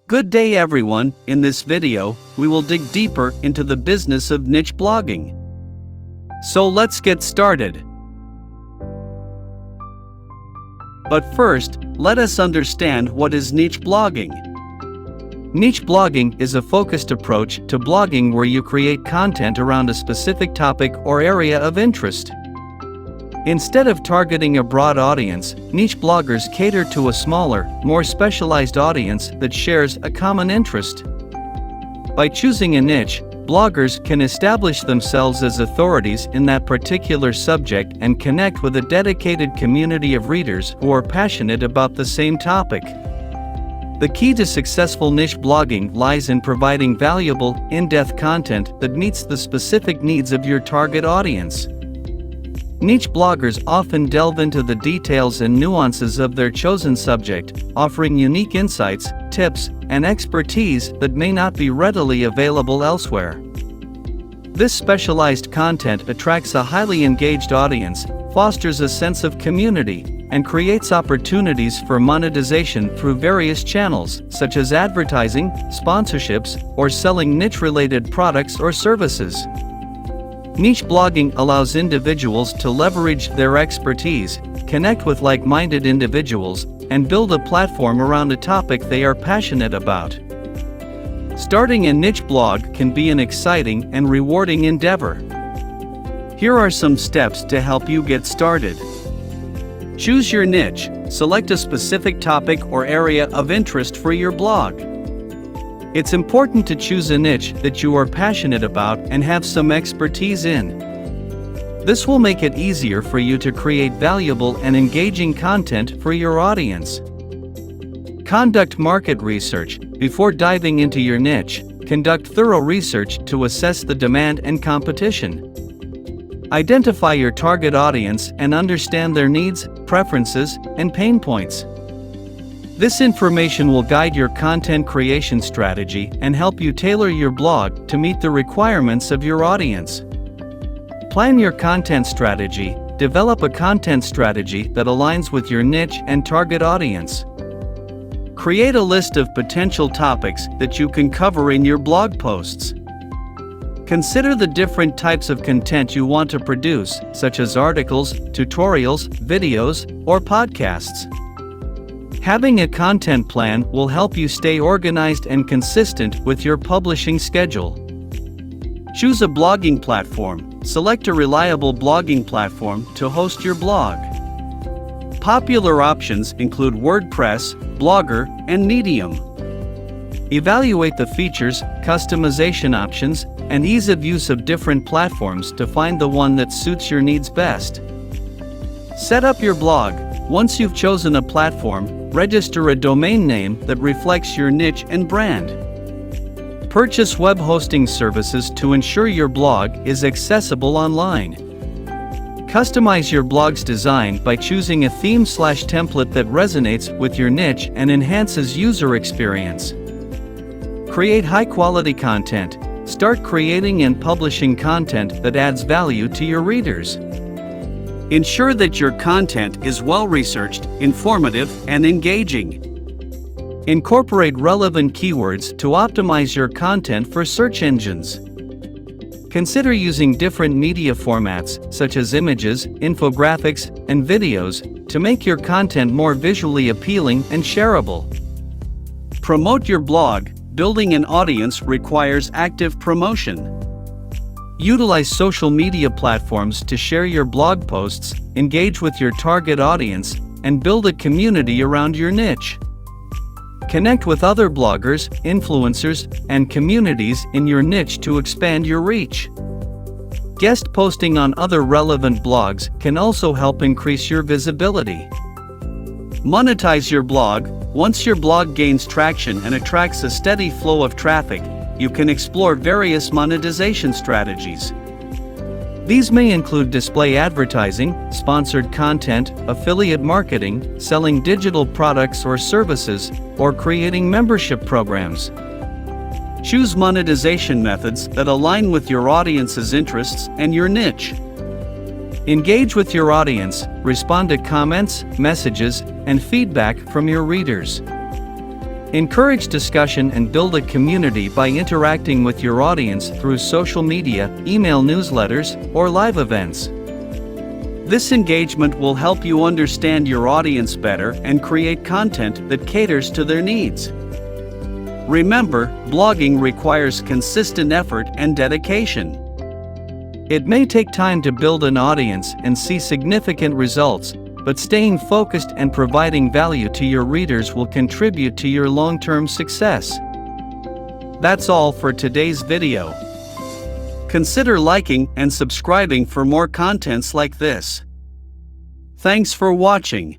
Good day everyone, in this video, we will dig deeper into the business of niche blogging. So let's get started. But first, let us understand what is niche blogging. Niche blogging is a focused approach to blogging where you create content around a specific topic or area of interest. Instead of targeting a broad audience, niche bloggers cater to a smaller, more specialized audience that shares a common interest. By choosing a niche, bloggers can establish themselves as authorities in that particular subject and connect with a dedicated community of readers who are passionate about the same topic. The key to successful niche blogging lies in providing valuable, in-depth content that meets the specific needs of your target audience. Niche bloggers often delve into the details and nuances of their chosen subject, offering unique insights, tips, and expertise that may not be readily available elsewhere. This specialized content attracts a highly engaged audience, fosters a sense of community, and creates opportunities for monetization through various channels, such as advertising, sponsorships, or selling niche-related products or services. Niche blogging allows individuals to leverage their expertise, connect with like-minded individuals, and build a platform around a topic they are passionate about. Starting a niche blog can be an exciting and rewarding endeavor. Here are some steps to help you get started. Choose your niche. Select a specific topic or area of interest for your blog. It's important to choose a niche that you are passionate about and have some expertise in. This will make it easier for you to create valuable and engaging content for your audience. Conduct market research. Before diving into your niche, conduct thorough research to assess the demand and competition. Identify your target audience and understand their needs, preferences, and pain points. This information will guide your content creation strategy and help you tailor your blog to meet the requirements of your audience. Plan your content strategy. Develop a content strategy that aligns with your niche and target audience. Create a list of potential topics that you can cover in your blog posts. Consider the different types of content you want to produce, such as articles, tutorials, videos, or podcasts. Having a content plan will help you stay organized and consistent with your publishing schedule. Choose a blogging platform. Select a reliable blogging platform to host your blog. Popular options include WordPress, Blogger, and Medium. Evaluate the features, customization options, and ease of use of different platforms to find the one that suits your needs best. Set up your blog. Once you've chosen a platform, register a domain name that reflects your niche and brand. Purchase web hosting services to ensure your blog is accessible online. Customize your blog's design by choosing a theme/template that resonates with your niche and enhances user experience. Create high-quality content. Start creating and publishing content that adds value to your readers. Ensure that your content is well-researched, informative, and engaging. Incorporate relevant keywords to optimize your content for search engines. Consider using different media formats, such as images, infographics, and videos, to make your content more visually appealing and shareable. Promote your blog. Building an audience requires active promotion. Utilize social media platforms to share your blog posts, engage with your target audience, and build a community around your niche. Connect with other bloggers, influencers, and communities in your niche to expand your reach. Guest posting on other relevant blogs can also help increase your visibility. Monetize your blog. Once your blog gains traction and attracts a steady flow of traffic, you can explore various monetization strategies. These may include display advertising, sponsored content, affiliate marketing, selling digital products or services, or creating membership programs. Choose monetization methods that align with your audience's interests and your niche. Engage with your audience, respond to comments, messages, and feedback from your readers. Encourage discussion and build a community by interacting with your audience through social media, email newsletters, or live events. This engagement will help you understand your audience better and create content that caters to their needs. Remember, blogging requires consistent effort and dedication. It may take time to build an audience and see significant results, but staying focused and providing value to your readers will contribute to your long-term success. That's all for today's video. Consider liking and subscribing for more contents like this. Thanks for watching.